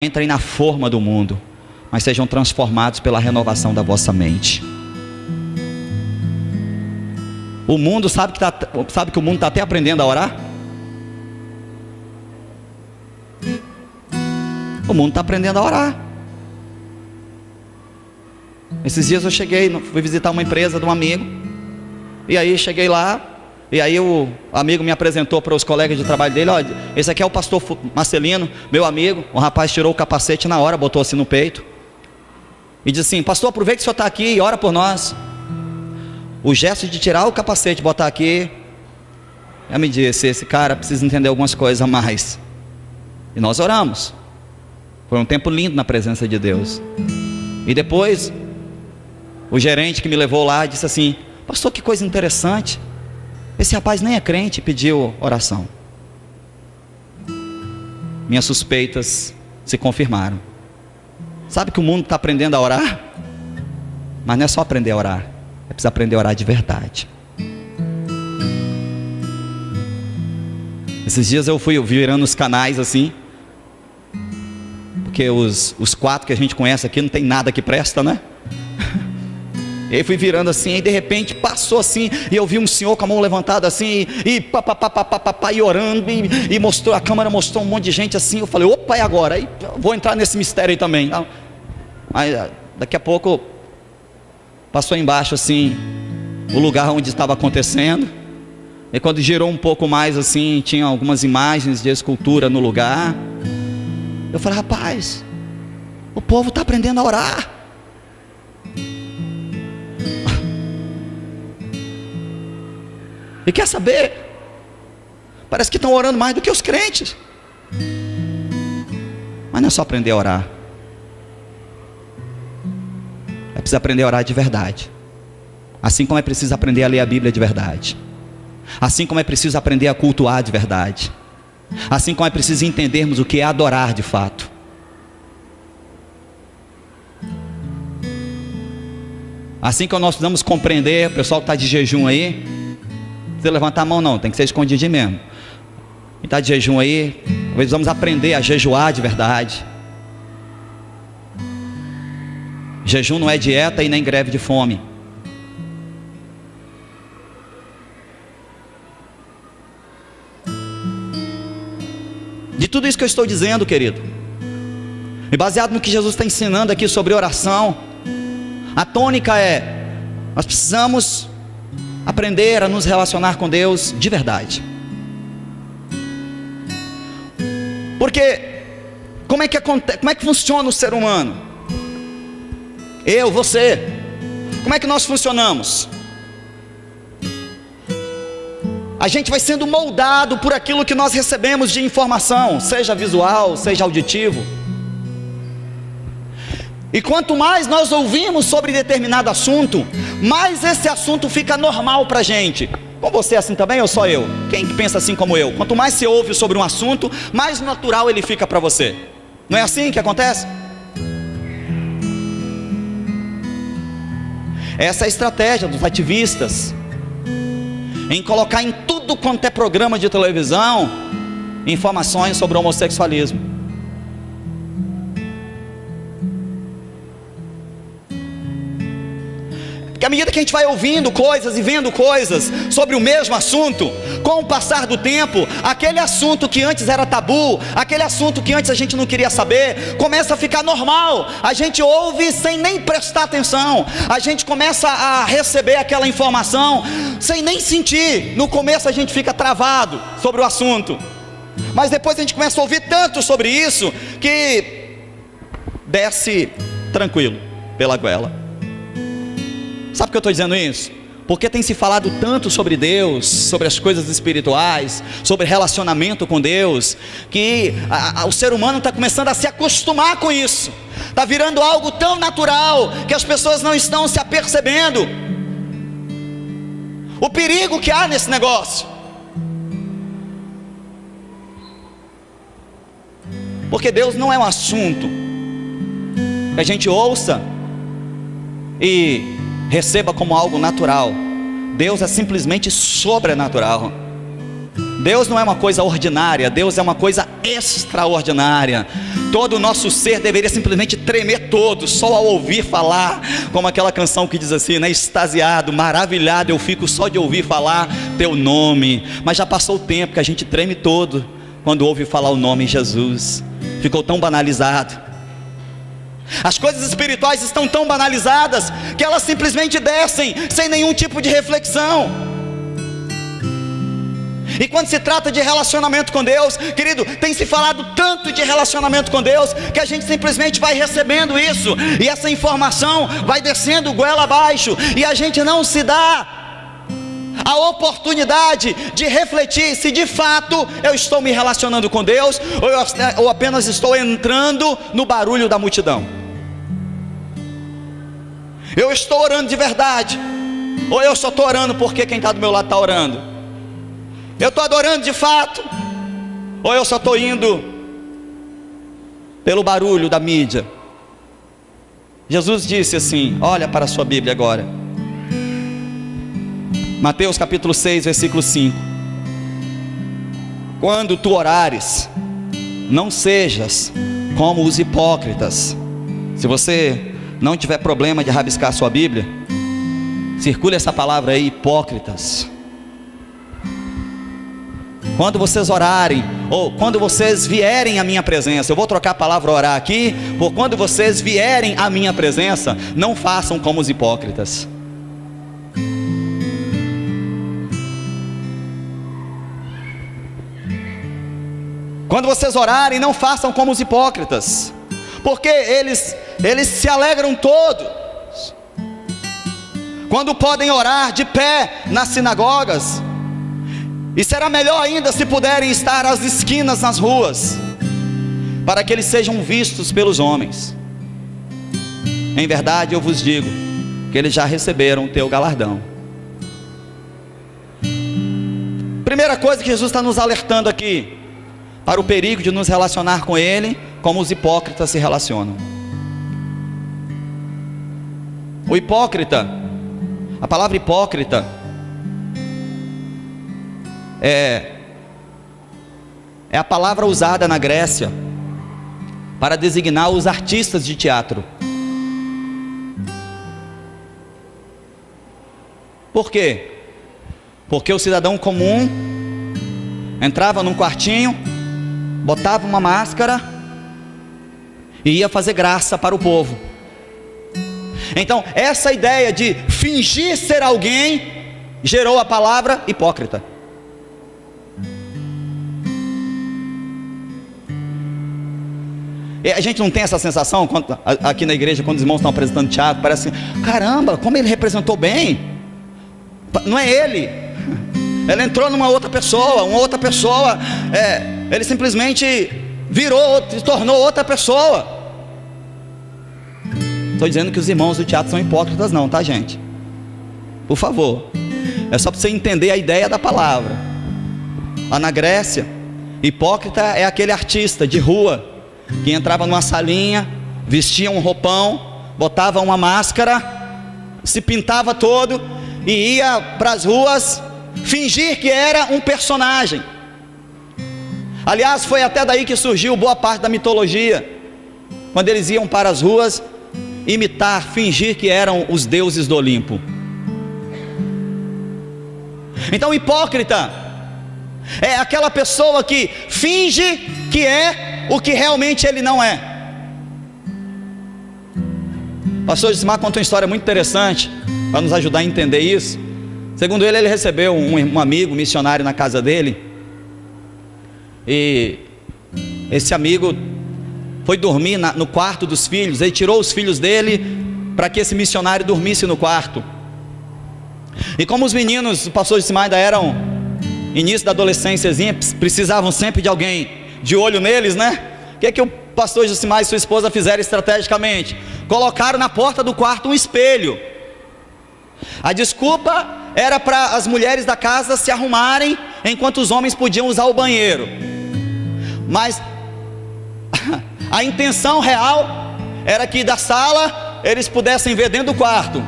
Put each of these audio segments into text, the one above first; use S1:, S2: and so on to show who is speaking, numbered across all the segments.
S1: entrem na forma do mundo, mas sejam transformados pela renovação da vossa mente. O mundo sabe que o mundo está até aprendendo a orar? O mundo está aprendendo a orar. Esses dias eu fui visitar uma empresa de um amigo, e aí cheguei lá, e aí o amigo me apresentou para os colegas de trabalho dele: olha, esse aqui é o pastor Marcelino, meu amigo. O rapaz tirou o capacete na hora, botou assim no peito, e disse assim: pastor, aproveita que o senhor está aqui e ora por nós. O gesto de tirar o capacete, botar aqui, eu me disse: esse cara precisa entender algumas coisas a mais. E nós oramos. Foi um tempo lindo na presença de Deus. E depois, o gerente que me levou lá disse assim: pastor, que coisa interessante, esse rapaz nem é crente, pediu oração. Minhas suspeitas se confirmaram. Sabe que o mundo está aprendendo a orar? Mas não é só aprender a orar, é preciso aprender a orar de verdade. Esses dias eu fui virando os canais assim, porque os quatro que a gente conhece aqui não tem nada que presta, né? E aí fui virando assim, e de repente passou assim, e eu vi um senhor com a mão levantada assim, e orando, e mostrou, a câmera mostrou um monte de gente assim. Eu falei: opa, é agora, aí vou entrar nesse mistério aí também. Aí daqui a pouco passou embaixo assim o lugar onde estava acontecendo, e quando girou um pouco mais assim, tinha algumas imagens de escultura no lugar. Eu falei: rapaz, o povo está aprendendo a orar. E quer saber? Parece que estão orando mais do que os crentes. Mas não é só aprender a orar, é preciso aprender a orar de verdade. Assim como é preciso aprender a ler a Bíblia de verdade, assim como é preciso aprender a cultuar de verdade, assim como é preciso entendermos o que é adorar de fato. Assim como nós precisamos compreender, o pessoal que está de jejum aí, não precisa levantar a mão não, tem que ser escondidinho mesmo. Quem está de jejum aí, talvez vamos aprender a jejuar de verdade. Jejum não é dieta e nem greve de fome. De tudo isso que eu estou dizendo, querido, e baseado no que Jesus está ensinando aqui sobre oração, a tônica é: nós precisamos aprender a nos relacionar com Deus de verdade. Porque como é que funciona o ser humano? Eu, você, como é que nós funcionamos? A gente vai sendo moldado por aquilo que nós recebemos de informação, seja visual, seja auditivo. E quanto mais nós ouvimos sobre determinado assunto, mais esse assunto fica normal para a gente. Com você é assim também ou só eu? Quem pensa assim como eu? Quanto mais você ouve sobre um assunto, mais natural ele fica para você. Não é assim que acontece? Essa é a estratégia dos ativistas, em colocar em tudo quanto é programa de televisão informações sobre o homossexualismo. Porque à medida que a gente vai ouvindo coisas e vendo coisas sobre o mesmo assunto, com o passar do tempo, aquele assunto que antes era tabu, aquele assunto que antes a gente não queria saber, começa a ficar normal. A gente ouve sem nem prestar atenção, a gente começa a receber aquela informação sem nem sentir. No começo a gente fica travado sobre o assunto, mas depois a gente começa a ouvir tanto sobre isso que desce tranquilo pela goela. Sabe por que eu estou dizendo isso? Porque tem se falado tanto sobre Deus, sobre as coisas espirituais, sobre relacionamento com Deus, que o ser humano está começando a se acostumar com isso. Está virando algo tão natural que as pessoas não estão se apercebendo o perigo que há nesse negócio. Porque Deus não é um assunto que a gente ouça e receba como algo natural. Deus é simplesmente sobrenatural. Deus não é uma coisa ordinária, Deus é uma coisa extraordinária. Todo o nosso ser deveria simplesmente tremer todo, só ao ouvir falar, como aquela canção que diz assim, né? Extasiado, maravilhado, eu fico só de ouvir falar teu nome. Mas já passou o tempo que a gente treme todo quando ouve falar o nome Jesus. Ficou tão banalizado. As coisas espirituais estão tão banalizadas que elas simplesmente descem sem nenhum tipo de reflexão. E quando se trata de relacionamento com Deus, querido, tem se falado tanto de relacionamento com Deus, que a gente simplesmente vai recebendo isso, e essa informação vai descendo goela abaixo, e a gente não se dá a oportunidade de refletir se de fato eu estou me relacionando com Deus, ou apenas estou entrando no barulho da multidão. Eu estou orando de verdade, ou eu só estou orando porque quem está do meu lado está orando? Eu estou adorando de fato, ou eu só estou indo pelo barulho da mídia? Jesus disse assim, olha para a sua Bíblia agora, Mateus capítulo 6, versículo 5: quando tu orares, não sejas como os hipócritas. Se você não tiver problema de rabiscar a sua Bíblia, circule essa palavra aí, hipócritas. Quando vocês orarem, ou quando vocês vierem à minha presença, eu vou trocar a palavra orar aqui, por quando vocês vierem à minha presença, não façam como os hipócritas. Quando vocês orarem, não façam como os hipócritas, porque eles se alegram todos quando podem orar de pé nas sinagogas, e será melhor ainda se puderem estar às esquinas nas ruas, para que eles sejam vistos pelos homens. Em verdade eu vos digo, que eles já receberam o teu galardão. Primeira coisa que Jesus está nos alertando aqui, para o perigo de nos relacionar com Ele, como os hipócritas se relacionam. O hipócrita, a palavra hipócrita, é a palavra usada na Grécia para designar os artistas de teatro. Por quê? Porque o cidadão comum entrava num quartinho, botava uma máscara e ia fazer graça para o povo. Então essa ideia de fingir ser alguém gerou a palavra hipócrita. E a gente não tem essa sensação aqui na igreja, quando os irmãos estão apresentando teatro, parece assim, caramba, como ele representou bem. Não é ele, ele entrou numa outra pessoa, ele simplesmente virou, se tornou outra pessoa. Estou dizendo que os irmãos do teatro são hipócritas não, tá, gente? Por favor, é só para você entender a ideia da palavra. Lá na Grécia, hipócrita é aquele artista de rua que entrava numa salinha, vestia um roupão, botava uma máscara, se pintava todo e ia para as ruas fingir que era um personagem. Aliás, foi até daí que surgiu boa parte da mitologia, quando eles iam para as ruas imitar, fingir que eram os deuses do Olimpo. Então hipócrita é aquela pessoa que finge que é o que realmente ele não é. O pastor Josimar conta uma história muito interessante para nos ajudar a entender isso. Segundo ele recebeu um amigo missionário na casa dele, e esse amigo foi dormir no quarto dos filhos. Ele tirou os filhos dele para que esse missionário dormisse no quarto. E como os meninos, o pastor Josimar, ainda eram início da adolescênciazinha, precisavam sempre de alguém de olho neles, né? O que o pastor Josimar e sua esposa fizeram estrategicamente? Colocaram na porta do quarto um espelho. A desculpa era para as mulheres da casa se arrumarem, enquanto os homens podiam usar o banheiro. Mas a intenção real era que da sala eles pudessem ver dentro do quarto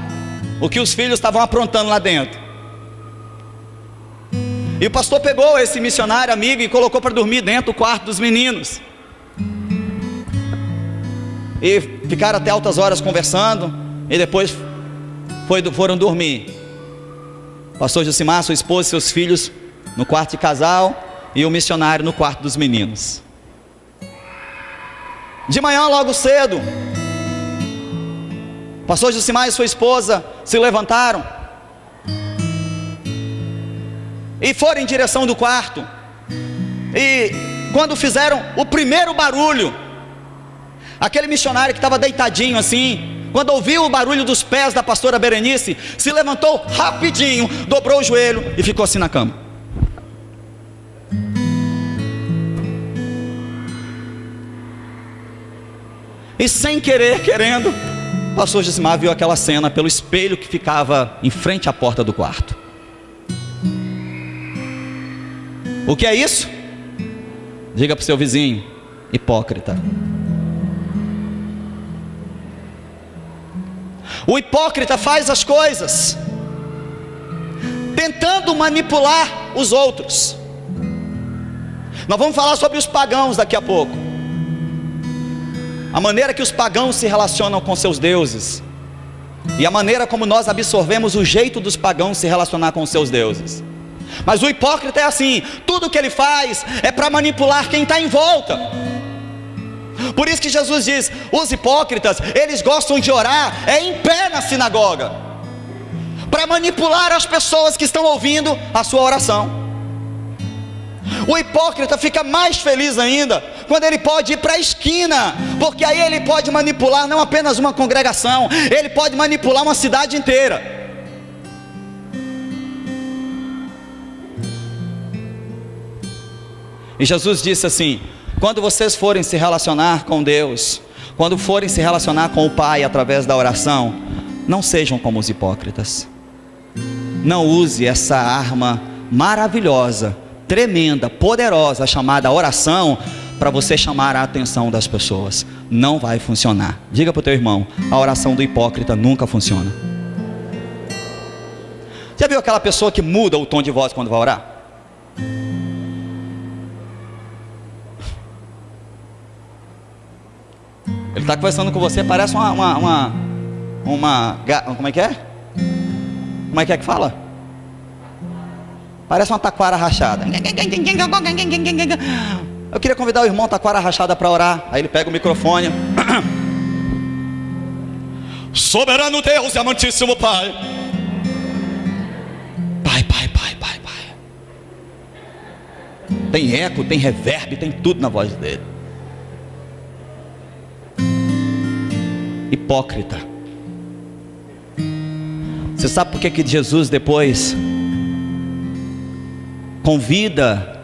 S1: o que os filhos estavam aprontando lá dentro. E o pastor pegou esse missionário amigo e colocou para dormir dentro do quarto dos meninos. E ficaram até altas horas conversando. E depois foram dormir. Pastor Josimar, sua esposa e seus filhos no quarto de casal, e o missionário no quarto dos meninos. De manhã, logo cedo, pastor Josimar e sua esposa se levantaram e foram em direção do quarto. E quando fizeram o primeiro barulho, aquele missionário que estava deitadinho assim, quando ouviu o barulho dos pés da pastora Berenice, se levantou rapidinho, dobrou o joelho e ficou assim na cama. E sem querer, querendo, o pastor Josimar viu aquela cena pelo espelho que ficava em frente à porta do quarto. O que é isso? Diga para o seu vizinho: hipócrita. O hipócrita faz as coisas tentando manipular os outros. Nós vamos falar sobre os pagãos daqui a pouco, a maneira que os pagãos se relacionam com seus deuses, e a maneira como nós absorvemos o jeito dos pagãos se relacionar com seus deuses. Mas o hipócrita é assim: tudo que ele faz é para manipular quem está em volta. Por isso que Jesus diz: os hipócritas, eles gostam de orar em pé na sinagoga, para manipular as pessoas que estão ouvindo a sua oração. O hipócrita fica mais feliz ainda quando ele pode ir para a esquina, porque aí ele pode manipular não apenas uma congregação, ele pode manipular uma cidade inteira. E Jesus disse assim: quando vocês forem se relacionar com Deus, quando forem se relacionar com o Pai através da oração, não sejam como os hipócritas. Não use essa arma maravilhosa, tremenda, poderosa, chamada oração, para você chamar a atenção das pessoas. Não vai funcionar. Diga para o teu irmão: a oração do hipócrita nunca funciona. Já viu aquela pessoa que muda o tom de voz quando vai orar? Ele está conversando com você, parece uma como é que é? Como é que fala? Parece uma taquara rachada. Eu queria convidar o irmão taquara rachada para orar. Aí ele pega o microfone. Soberano Deus e amantíssimo Pai. Pai. Tem eco, tem reverb, tem tudo na voz dele. Hipócrita. Você sabe por que Jesus depois convida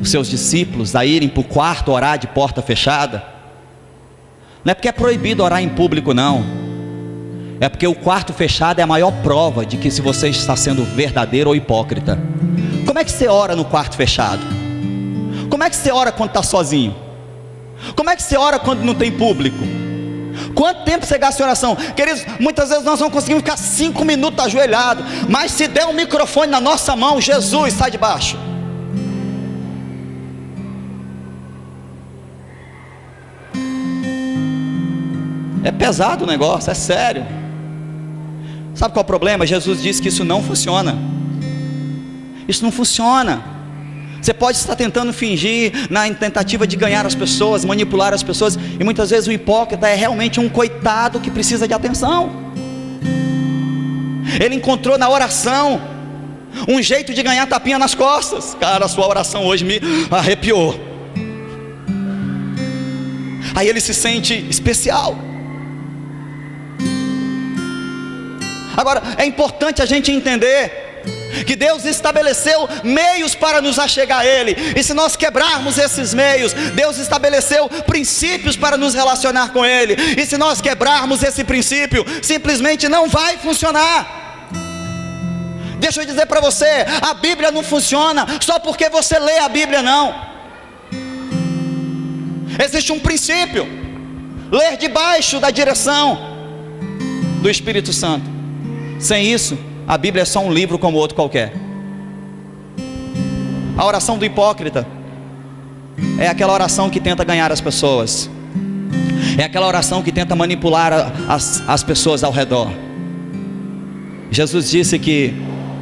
S1: os seus discípulos a irem para o quarto orar de porta fechada? Não é porque é proibido orar em público, não. É porque o quarto fechado é a maior prova de que se você está sendo verdadeiro ou hipócrita. Como é que você ora no quarto fechado? Como é que você ora quando está sozinho? Como é que você ora quando não tem público? Quanto tempo você gasta em oração? Queridos, muitas vezes nós não conseguimos ficar 5 minutos ajoelhados, mas se der um microfone na nossa mão, Jesus sai de baixo. É pesado o negócio, é sério. Sabe qual é o problema? Jesus disse que isso não funciona. Isso não funciona. Você pode estar tentando fingir na tentativa de ganhar as pessoas, manipular as pessoas, e muitas vezes o hipócrita é realmente um coitado que precisa de atenção. Ele encontrou na oração um jeito de ganhar tapinha nas costas. Cara, a sua oração hoje me arrepiou. Aí ele se sente especial. Agora, é importante a gente entender que Deus estabeleceu meios para nos achegar a Ele, e se nós quebrarmos esses meios, Deus estabeleceu princípios para nos relacionar com Ele, e se nós quebrarmos esse princípio, simplesmente não vai funcionar. Deixa eu dizer para você, a Bíblia não funciona só porque você lê a Bíblia, não. Existe um princípio: ler debaixo da direção do Espírito Santo. Sem isso, a Bíblia é só um livro como outro qualquer. A oração do hipócrita é aquela oração que tenta ganhar as pessoas, é aquela oração que tenta manipular as pessoas ao redor. Jesus disse que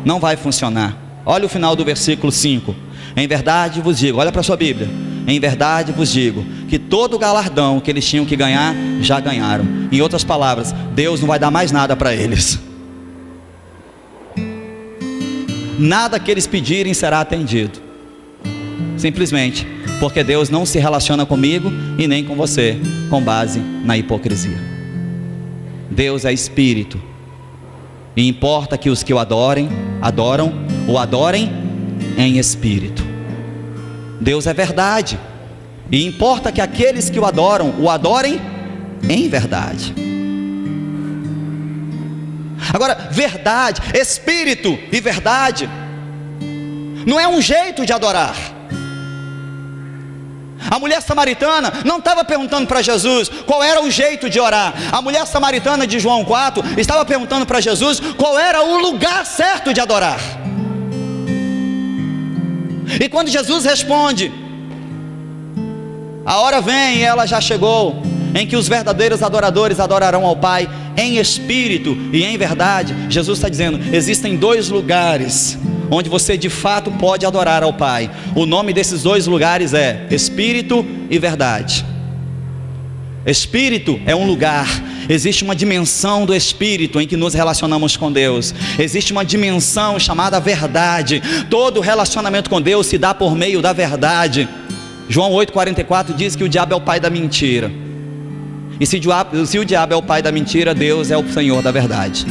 S1: não vai funcionar. Olha o final do versículo 5. Em verdade vos digo, olha para a sua Bíblia, em verdade vos digo, que todo o galardão que eles tinham que ganhar, já ganharam. Em outras palavras, Deus não vai dar mais nada para eles. Nada que eles pedirem será atendido, simplesmente porque Deus não se relaciona comigo e nem com você com base na hipocrisia. Deus é espírito, e importa que os que o adoram o adorem em espírito. Deus é verdade, e importa que aqueles que o adorem em verdade. Agora, verdade, espírito e verdade não é um jeito de adorar. A mulher samaritana não estava perguntando para Jesus qual era o jeito de orar. A mulher samaritana de João 4 estava perguntando para Jesus qual era o lugar certo de adorar. E quando Jesus responde, a hora vem e ela já chegou, em que os verdadeiros adoradores adorarão ao Pai em espírito e em verdade. Jesus está dizendo, existem dois lugares onde você de fato pode adorar ao Pai. O nome desses dois lugares é espírito e verdade. Espírito é um lugar, existe uma dimensão do espírito em que nos relacionamos com Deus. Existe uma dimensão chamada verdade. Todo relacionamento com Deus se dá por meio da verdade. João 8,44 diz que o diabo é o pai da mentira. E se o diabo é o pai da mentira, Deus é o Senhor da verdade.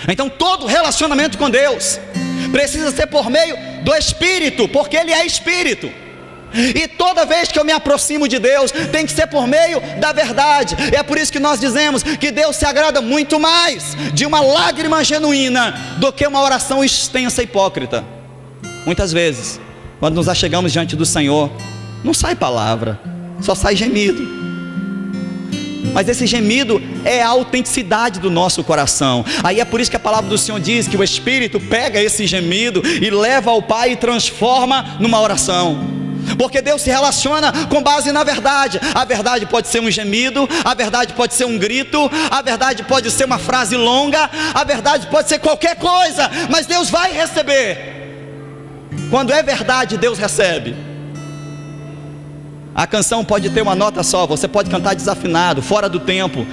S1: Então todo relacionamento com Deus precisa ser por meio do Espírito, porque Ele é Espírito. E toda vez que eu me aproximo de Deus, tem que ser por meio da verdade. E é por isso que nós dizemos que Deus se agrada muito mais de uma lágrima genuína do que uma oração extensa e hipócrita. Muitas vezes, quando nos achegamos diante do Senhor, não sai palavra, só sai gemido. Mas esse gemido é a autenticidade do nosso coração. Aí é por isso que a palavra do Senhor diz que o Espírito pega esse gemido e leva ao Pai e transforma numa oração. Porque Deus se relaciona com base na verdade. A verdade pode ser um gemido, a verdade pode ser um grito, a verdade pode ser uma frase longa, a verdade pode ser qualquer coisa, mas Deus vai receber. Quando é verdade, Deus recebe. A canção pode ter uma nota só, você pode cantar desafinado, fora do tempo,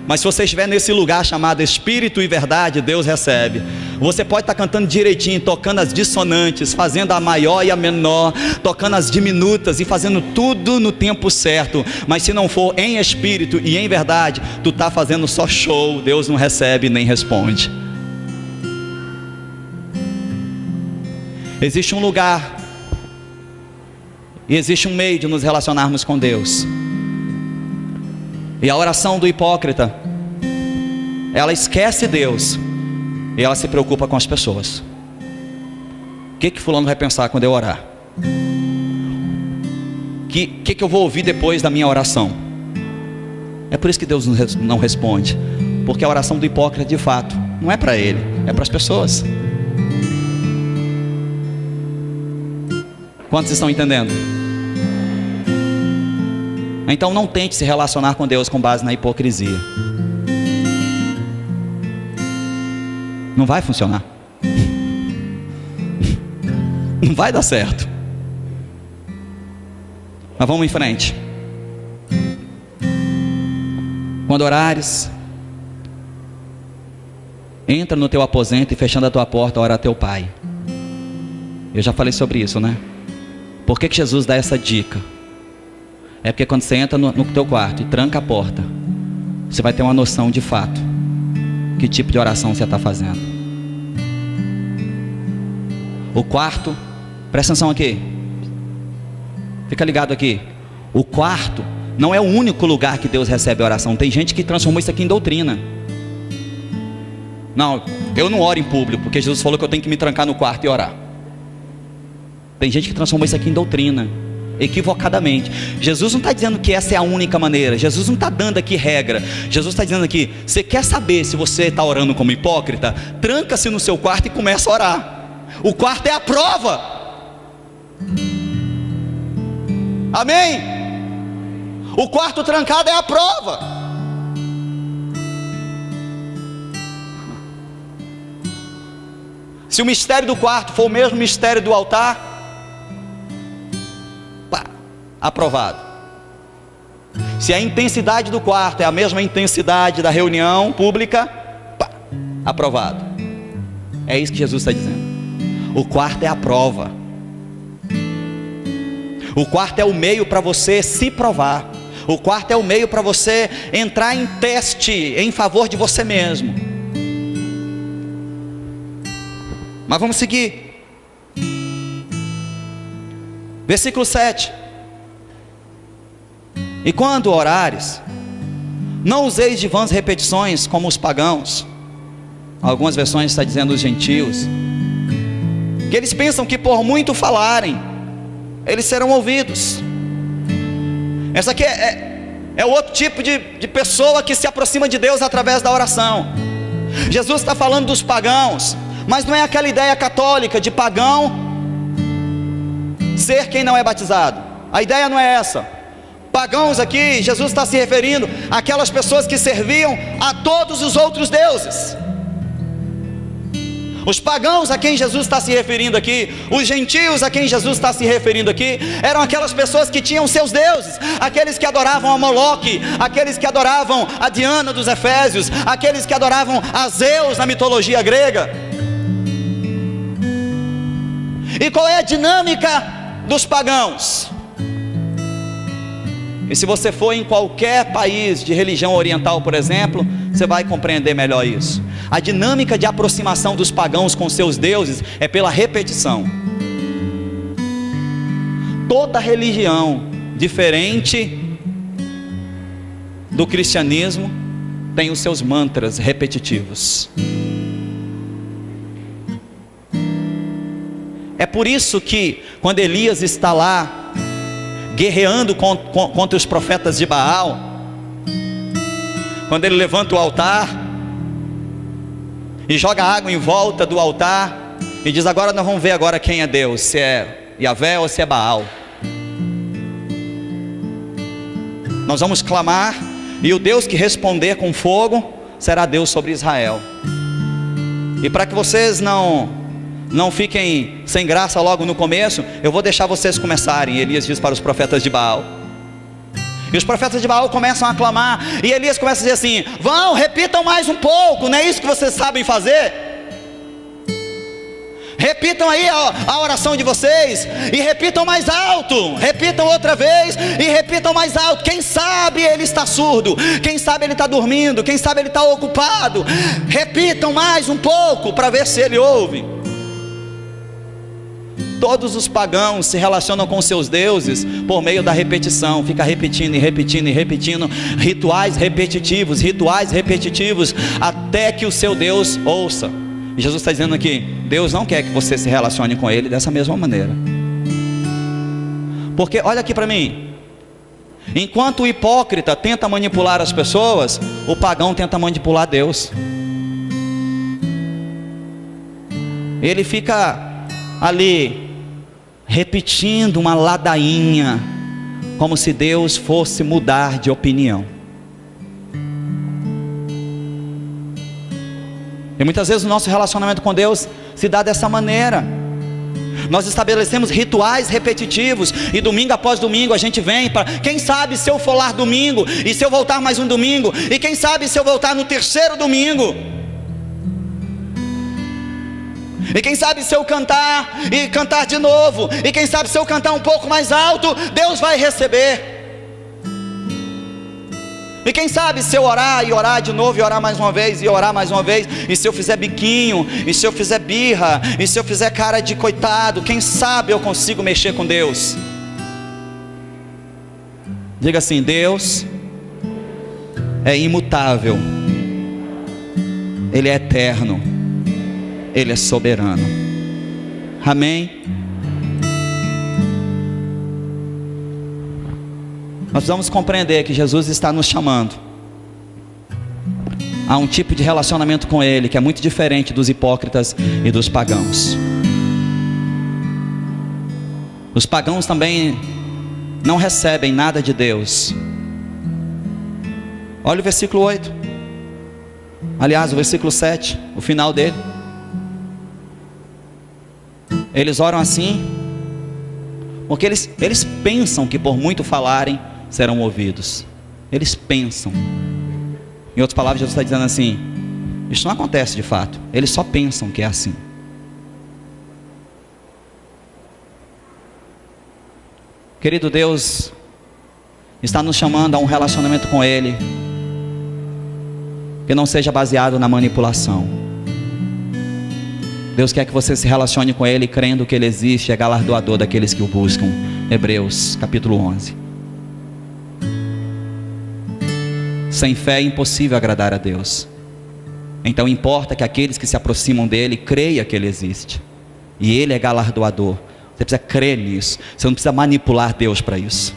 S1: mas se você estiver nesse lugar chamado Espírito e Verdade, Deus recebe. Você pode estar cantando direitinho, tocando as dissonantes, fazendo a maior e a menor, tocando as diminutas e fazendo tudo no tempo certo, mas se não for em Espírito e em Verdade, tu está fazendo só show, Deus não recebe nem responde. Existe um lugar e existe um meio de nos relacionarmos com Deus. E a oração do hipócrita, ela esquece Deus e ela se preocupa com as pessoas. O que fulano vai pensar quando eu orar? O que eu vou ouvir depois da minha oração? É por isso que Deus não responde, porque a oração do hipócrita de fato não é para ele, é para as pessoas. Quantos estão entendendo? Então não tente se relacionar com Deus com base na hipocrisia. Não vai funcionar. Não vai dar certo. Mas vamos em frente. Quando orares, entra no teu aposento e fechando a tua porta, ora a teu Pai. Eu já falei sobre isso, né? Por que Jesus dá essa dica? É porque quando você entra no teu quarto e tranca a porta, você vai ter uma noção de fato que tipo de oração você está fazendo. O quarto, presta atenção aqui, fica ligado aqui. O quarto não é o único lugar que Deus recebe a oração. Tem gente que transformou isso aqui em doutrina. Não, eu não oro em público, porque Jesus falou que eu tenho que me trancar no quarto e orar. Tem gente que transformou isso aqui em doutrina. equivocadamente. Jesus não está dizendo que essa é a única maneira. Jesus não está dando aqui regra. Jesus está dizendo aqui: você quer saber se você está orando como hipócrita? Tranca-se no seu quarto e começa a orar. O quarto é a prova. Amém? O quarto trancado é a prova. Se o mistério do quarto for o mesmo mistério do altar, aprovado. Se a intensidade do quarto é a mesma intensidade da reunião pública, aprovado. É isso que Jesus está dizendo. O quarto é a prova. O quarto é o meio para você se provar. O quarto é o meio para você entrar em teste em favor de você mesmo. Mas vamos seguir. Versículo 7. E quando orares, não useis de vãs repetições como os pagãos. Algumas versões está dizendo os gentios, que eles pensam que por muito falarem, eles serão ouvidos. Essa aqui é outro tipo de pessoa que se aproxima de Deus através da oração. Jesus está falando dos pagãos, mas não é aquela ideia católica de pagão ser quem não é batizado. A ideia não é essa. Pagãos aqui, Jesus está se referindo àquelas pessoas que serviam a todos os outros deuses. Os pagãos a quem Jesus está se referindo aqui, os gentios a quem Jesus está se referindo aqui, eram aquelas pessoas que tinham seus deuses, aqueles que adoravam a Moloque, aqueles que adoravam a Diana dos Efésios, aqueles que adoravam a Zeus na mitologia grega. E qual é a dinâmica dos pagãos? E se você for em qualquer país de religião oriental, por exemplo, você vai compreender melhor isso. A dinâmica de aproximação dos pagãos com seus deuses é pela repetição. Toda religião diferente do cristianismo tem os seus mantras repetitivos. É por isso que quando Elias está lá guerreando contra os profetas de Baal, quando ele levanta o altar e joga água em volta do altar e diz: agora nós vamos ver agora quem é Deus, se é Yahvé ou se é Baal. Nós vamos clamar, e o Deus que responder com fogo será Deus sobre Israel. E para que vocês não fiquem sem graça logo no começo, eu vou deixar vocês começarem. Elias diz para os profetas de Baal, e os profetas de Baal começam a clamar, e Elias começa a dizer assim: vão, repitam mais um pouco, não é isso que vocês sabem fazer? Repitam aí a oração de vocês, e repitam mais alto, repitam outra vez, e repitam mais alto. Quem sabe ele está surdo, quem sabe ele está dormindo, quem sabe ele está ocupado. Repitam mais um pouco, para ver se ele ouve. Todos os pagãos se relacionam com seus deuses por meio da repetição. Fica repetindo e repetindo e repetindo rituais repetitivos, até que o seu Deus ouça. E Jesus está dizendo aqui: Deus não quer que você se relacione com Ele dessa mesma maneira. Porque olha aqui para mim, enquanto o hipócrita tenta manipular as pessoas, o pagão tenta manipular Deus. Ele fica ali repetindo uma ladainha, como se Deus fosse mudar de opinião. E muitas vezes o nosso relacionamento com Deus se dá dessa maneira. Nós estabelecemos rituais repetitivos, e domingo após domingo a gente vem para: quem sabe se eu for lá domingo, e se eu voltar mais um domingo, e quem sabe se eu voltar no terceiro domingo, e quem sabe se eu cantar e cantar de novo, e quem sabe se eu cantar um pouco mais alto, Deus vai receber. E quem sabe se eu orar e orar de novo, e orar mais uma vez, e orar mais uma vez, e se eu fizer biquinho, e se eu fizer birra, e se eu fizer cara de coitado, quem sabe eu consigo mexer com Deus. Diga assim: Deus é imutável, Ele é eterno, Ele é soberano. Amém? Nós precisamos compreender que Jesus está nos chamando a um tipo de relacionamento com Ele que é muito diferente dos hipócritas e dos pagãos. Os pagãos também não recebem nada de Deus. Olha o versículo 8. Aliás, o versículo 7, o final dele. Eles oram assim porque eles pensam que por muito falarem serão ouvidos. Eles pensam. Em outras palavras, Jesus está dizendo assim: isso não acontece de fato. Eles só pensam que é assim. Querido, Deus está nos chamando a um relacionamento com Ele que não seja baseado na manipulação. Deus quer que você se relacione com Ele crendo que Ele existe e é galardoador daqueles que o buscam. Hebreus capítulo 11. Sem fé é impossível agradar a Deus. Então importa que aqueles que se aproximam dEle creiam que Ele existe e Ele é galardoador. Você precisa crer nisso. Você não precisa manipular Deus para isso.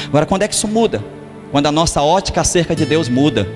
S1: Agora, quando é que isso muda? Quando a nossa ótica acerca de Deus muda.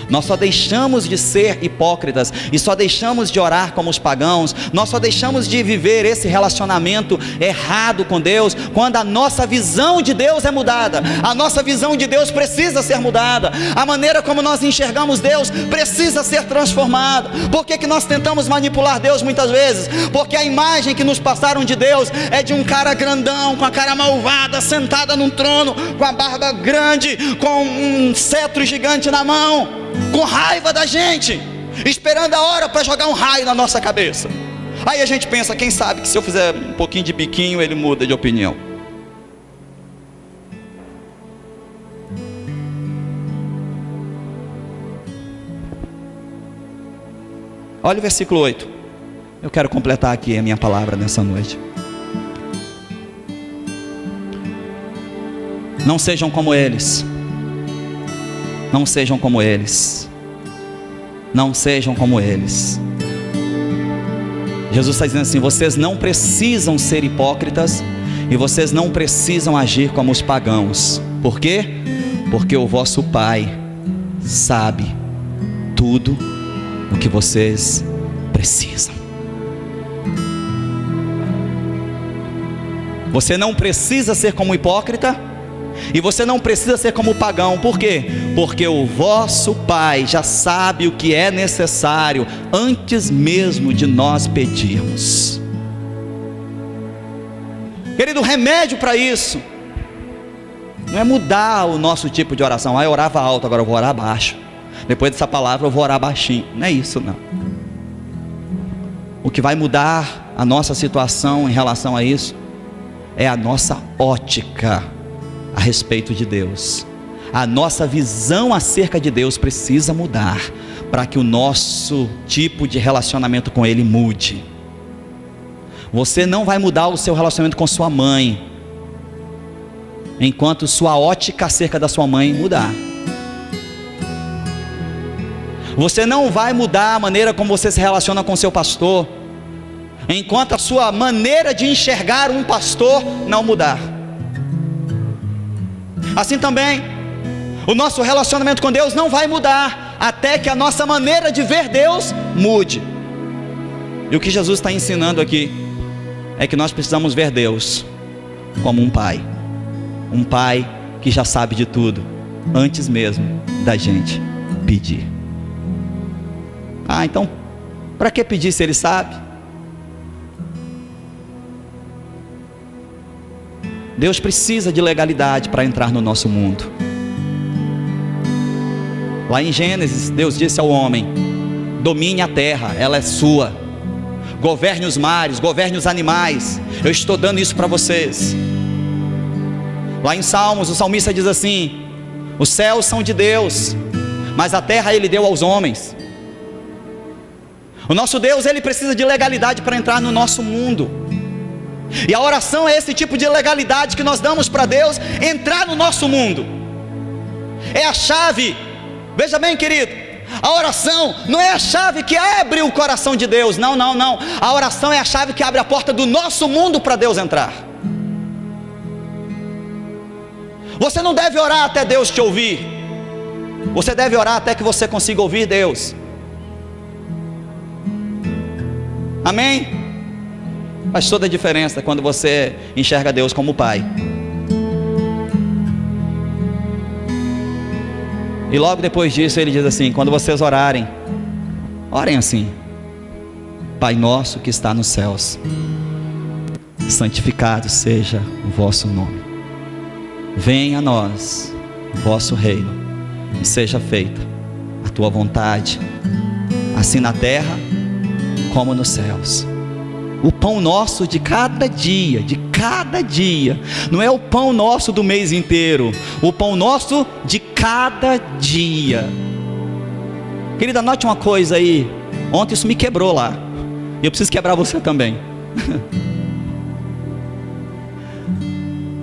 S1: Nós só deixamos de ser hipócritas e só deixamos de orar como os pagãos. Nós só deixamos de viver esse relacionamento errado com Deus quando a nossa visão de Deus é mudada. A nossa visão de Deus precisa ser mudada. A maneira como nós enxergamos Deus precisa ser transformada. Por que nós tentamos manipular Deus muitas vezes? Porque a imagem que nos passaram de Deus é de um cara grandão, com a cara malvada, sentada num trono, com a barba grande, com um cetro gigante na mão, com raiva da gente, esperando a hora para jogar um raio na nossa cabeça. Aí a gente pensa: quem sabe que se eu fizer um pouquinho de biquinho ele muda de opinião. Olha o versículo 8. Eu quero completar aqui a minha palavra nessa noite. Não sejam como eles. Não sejam como eles. Não sejam como eles. Jesus está dizendo assim: vocês não precisam ser hipócritas e vocês não precisam agir como os pagãos. Por quê? Porque o vosso Pai sabe tudo o que vocês precisam. Você não precisa ser como hipócrita e você não precisa ser como pagão. Por quê? Porque o vosso Pai já sabe o que é necessário antes mesmo de nós pedirmos. Querido, o remédio para isso não é mudar o nosso tipo de oração. Eu orava alto, agora eu vou orar baixo. Depois dessa palavra eu vou orar baixinho. Não é isso, não. O que vai mudar a nossa situação em relação a isso é a nossa ótica a respeito de Deus. A nossa visão acerca de Deus precisa mudar para que o nosso tipo de relacionamento com Ele mude. Você não vai mudar o seu relacionamento com sua mãe enquanto sua ótica acerca da sua mãe mudar. Você não vai mudar a maneira como você se relaciona com seu pastor enquanto a sua maneira de enxergar um pastor não mudar. Assim também, o nosso relacionamento com Deus não vai mudar até que a nossa maneira de ver Deus mude. E o que Jesus está ensinando aqui é que nós precisamos ver Deus como um Pai que já sabe de tudo antes mesmo da gente pedir. Então, para que pedir se Ele sabe? Deus precisa de legalidade para entrar no nosso mundo. Lá em Gênesis, Deus disse ao homem: domine a terra, ela é sua. Governe os mares, governe os animais. Eu estou dando isso para vocês. Lá em Salmos, o salmista diz assim: os céus são de Deus, mas a terra Ele deu aos homens. O nosso Deus, Ele precisa de legalidade para entrar no nosso mundo. E a oração é esse tipo de legalidade que nós damos para Deus entrar no nosso mundo. É a chave. Veja bem, querido, a oração não é a chave que abre o coração de Deus. Não. A oração é a chave que abre a porta do nosso mundo para Deus entrar. Você não deve orar até Deus te ouvir. Você deve orar até que você consiga ouvir Deus. Amém? Faz toda a diferença quando você enxerga Deus como Pai. E logo depois disso ele diz assim: quando vocês orarem, orem assim: Pai nosso que está nos céus, santificado seja o vosso nome. Venha a nós o vosso reino, e seja feita a tua vontade, assim na terra como nos céus. O pão nosso de cada dia, não é o pão nosso do mês inteiro, o pão nosso de cada dia. Querida, note uma coisa aí. Ontem isso me quebrou lá, e eu preciso quebrar você também.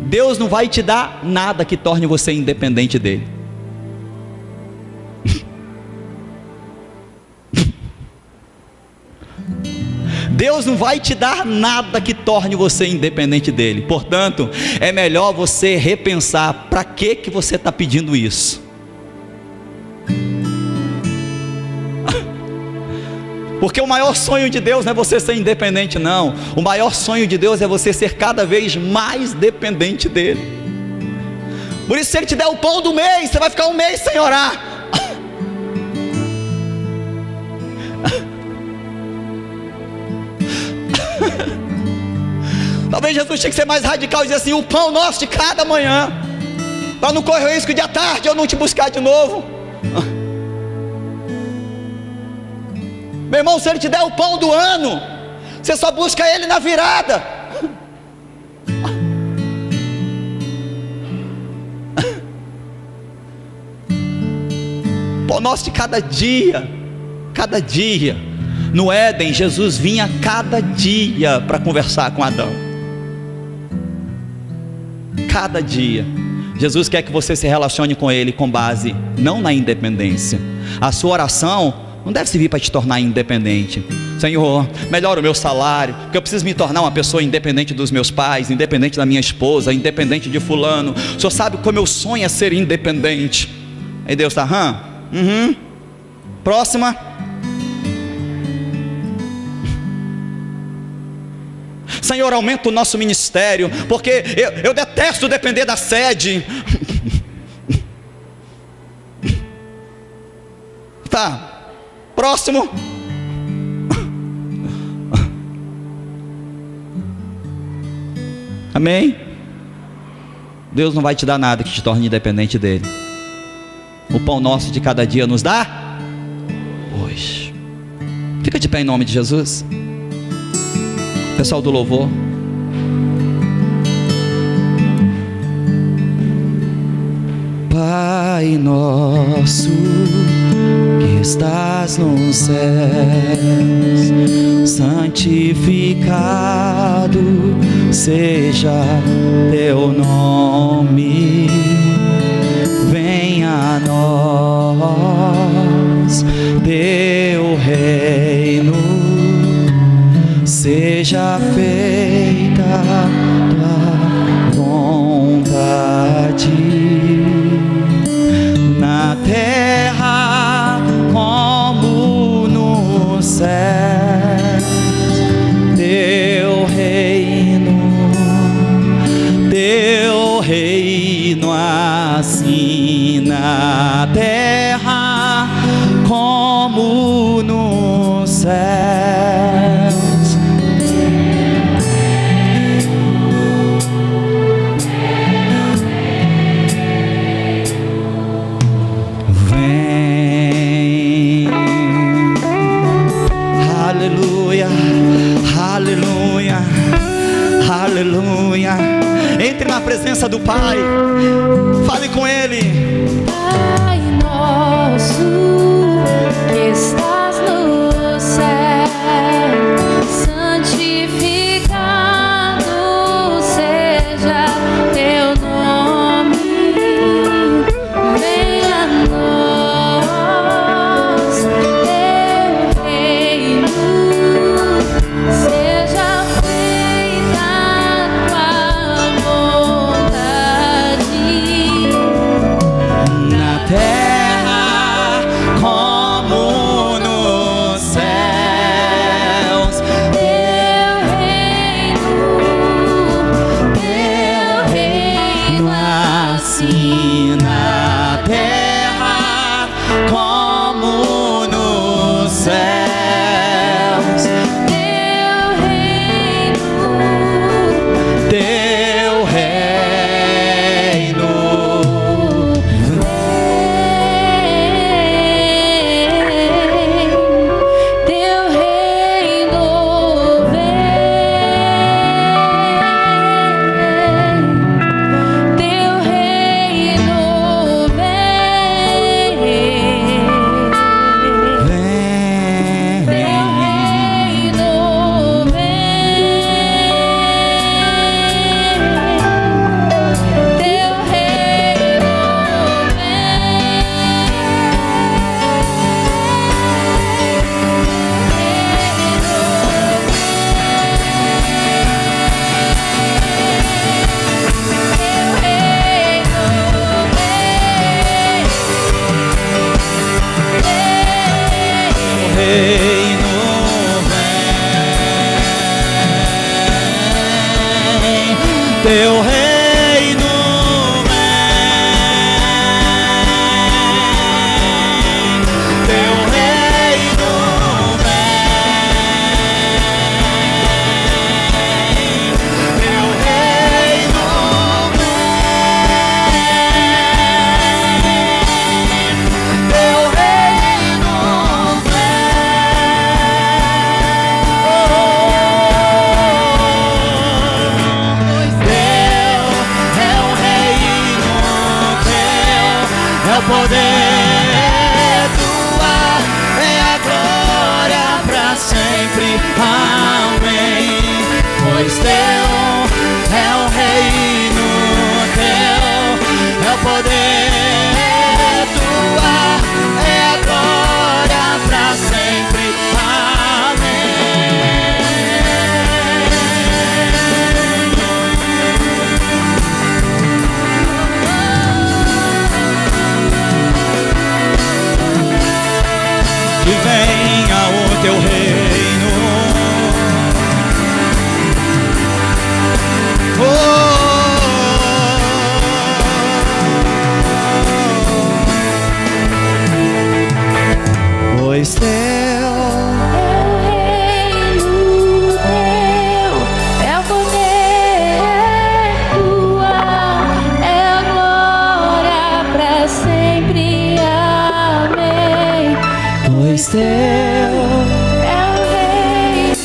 S1: Deus não vai te dar nada que torne você independente dele. Deus não vai te dar nada que torne você independente dele. Portanto, é melhor você repensar para que você está pedindo isso. Porque o maior sonho de Deus não é você ser independente, não. O maior sonho de Deus é você ser cada vez mais dependente dele. Por isso, se ele te der o pão do mês, você vai ficar um mês sem orar. Talvez Jesus tinha que ser mais radical e dizer assim: o pão nosso de cada manhã, para não correr o risco de à tarde eu não te buscar de novo. Meu irmão, se ele te der o pão do ano, você só busca ele na virada. Pão nosso de cada dia. No Éden, Jesus vinha cada dia para conversar com Adão. Cada dia. Jesus quer que você se relacione com ele com base não na independência. A sua oração não deve servir para te tornar independente. Senhor, melhora o meu salário, porque eu preciso me tornar uma pessoa independente dos meus pais, independente da minha esposa, independente de fulano. O Senhor sabe como eu sonho é ser independente. Aí Deus está, próxima. Senhor, aumenta o nosso ministério, porque eu detesto depender da sede. Tá, próximo. Amém? Deus não vai te dar nada que te torne independente dele. O pão nosso de cada dia nos dá hoje. Fica de pé em nome de Jesus. Pessoal do louvor. Pai nosso que estás nos céus, santificado seja teu nome. Venha a nós teu reino, seja feita tua vontade, na terra como no céu. Teu reino assim na terra como no céu. Aleluia, aleluia. Entre na presença do Pai, fale com Ele.
S2: Pai nosso que estás no céu, santificado seja teu nome. Venha a nós teu reino, seja feita a tua vontade.
S1: assim na terra como nos céus. Teu reino vem,
S2: Teu reino vem, Teu reino vem,
S1: vem,
S2: Teu reino vem, Teu
S1: reino vem, teu reino vem, teu reino vem, teu reino vem, teu reino é o poder tua, é a glória pra sempre, amém. Pois teu é o reino, teu é o poder tua, é a glória pra sempre, amém. Que venha o teu reino, pois teu
S2: reino teu é o poder tua, é a glória pra sempre, amém.
S1: pois teu
S2: É o reino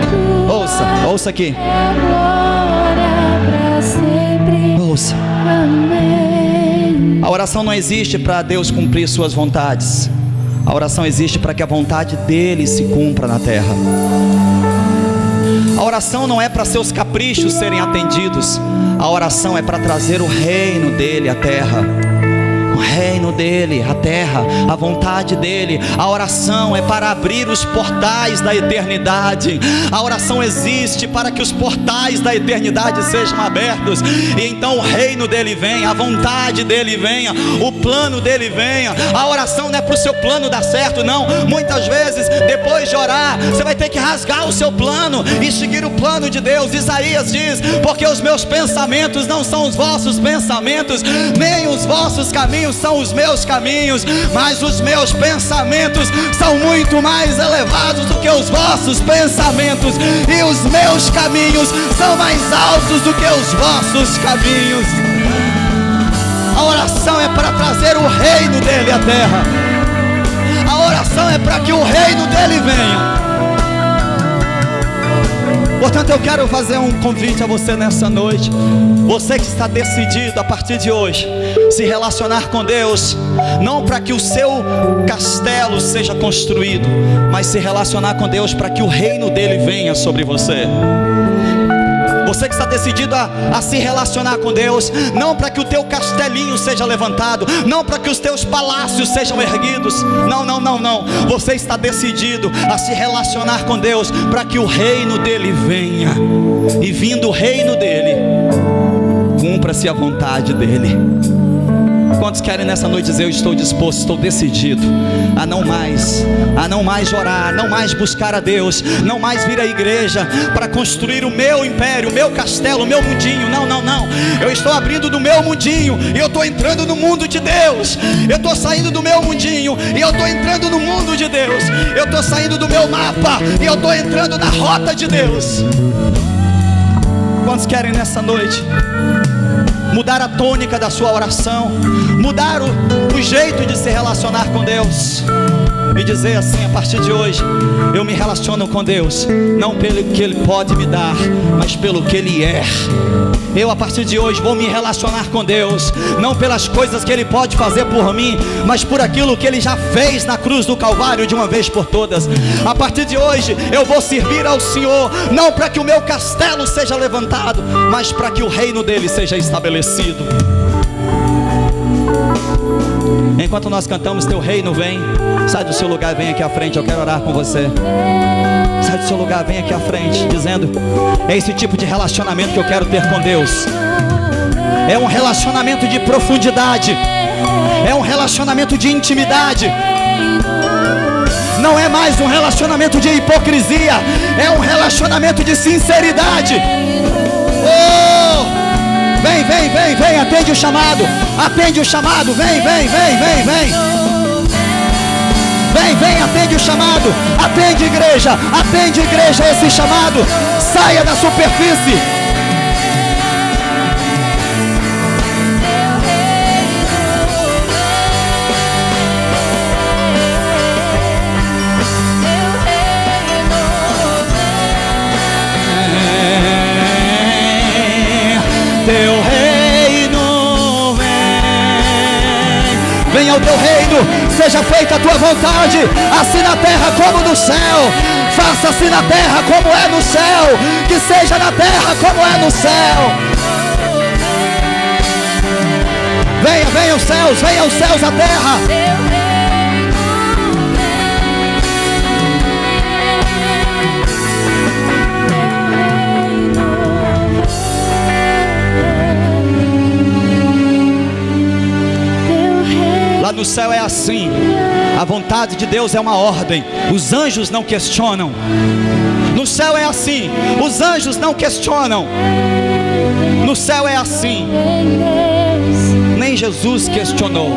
S2: teu,
S1: ouça aqui,
S2: é a glória pra sempre,
S1: ouça.
S2: amém.
S1: A oração não existe para Deus cumprir suas vontades. A oração existe para que a vontade dele se cumpra na terra. A oração não é para seus caprichos serem atendidos. A oração é para trazer o reino dele à terra. O reino dele, a terra, a vontade dele. A oração é para abrir os portais da eternidade. A oração existe para que os portais da eternidade sejam abertos, e então o reino dele venha, a vontade dele venha, o plano dele venha. A oração não é para o seu plano dar certo, não. Muitas vezes, depois de orar, você vai ter que rasgar o seu plano e seguir o plano de Deus. Isaías diz: porque os meus pensamentos não são os vossos pensamentos, nem os vossos caminhos são os meus caminhos, mas os meus pensamentos são muito mais elevados do que os vossos pensamentos, e os meus caminhos são mais altos do que os vossos caminhos. A oração é para trazer o reino dele à terra. A oração é para que o reino dele venha. Portanto, eu quero fazer um convite a você nessa noite. Você que está decidido a partir de hoje se relacionar com Deus, não para que o seu castelo seja construído, mas se relacionar com Deus para que o reino dele venha sobre você. Você que está decidido a se relacionar com Deus, não para que o teu castelinho seja levantado, não para que os teus palácios sejam erguidos, não. Você está decidido a se relacionar com Deus para que o reino dele venha, e vindo o reino dele, cumpra-se a vontade dele. Quantos querem nessa noite dizer: eu estou disposto, estou decidido a não mais orar, não mais buscar a Deus, não mais vir à igreja para construir o meu império, o meu castelo, o meu mundinho. Não, não, não. Eu estou abrindo do meu mundinho e eu estou entrando no mundo de Deus. Eu estou saindo do meu mundinho e eu estou entrando no mundo de Deus. Eu estou saindo do meu mapa e eu estou entrando na rota de Deus. Quantos querem nessa noite mudar a tônica da sua oração, mudar o jeito de se relacionar com Deus e dizer assim: a partir de hoje eu me relaciono com Deus não pelo que Ele pode me dar, mas pelo que Ele é. Eu a partir de hoje vou me relacionar com Deus não pelas coisas que Ele pode fazer por mim, mas por aquilo que Ele já fez na cruz do Calvário de uma vez por todas. A partir de hoje eu vou servir ao Senhor não para que o meu castelo seja levantado, mas para que o reino dele seja estabelecido. Enquanto nós cantamos Teu Reino Vem, sai do seu lugar, vem aqui à frente, eu quero orar com você. Sai do seu lugar, vem aqui à frente, dizendo: é esse tipo de relacionamento que eu quero ter com Deus. É um relacionamento de profundidade, é um relacionamento de intimidade. Não é mais um relacionamento de hipocrisia, é um relacionamento de sinceridade. Oh! Vem, vem, vem, vem, atende o chamado, vem, vem, vem, vem, vem. Vem, vem, atende o chamado, atende igreja esse chamado. Saia da superfície. Teu reino vem, venha o teu reino, seja feita a tua vontade, assim na terra como no céu. Faça-se na terra como é no céu, que seja na terra como é no céu. Venha os céus à terra. Lá no céu é assim, a vontade de Deus é uma ordem, os anjos não questionam. No céu é assim, os anjos não questionam. No céu é assim, nem Jesus questionou,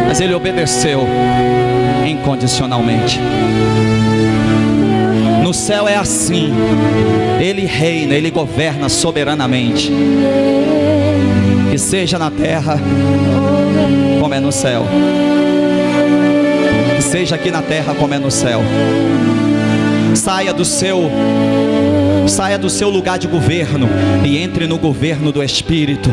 S1: mas Ele obedeceu incondicionalmente. No céu é assim, Ele reina, Ele governa soberanamente. Que seja na terra como é no céu, que seja aqui na terra como é no céu. Saia do seu lugar de governo e entre no governo do Espírito.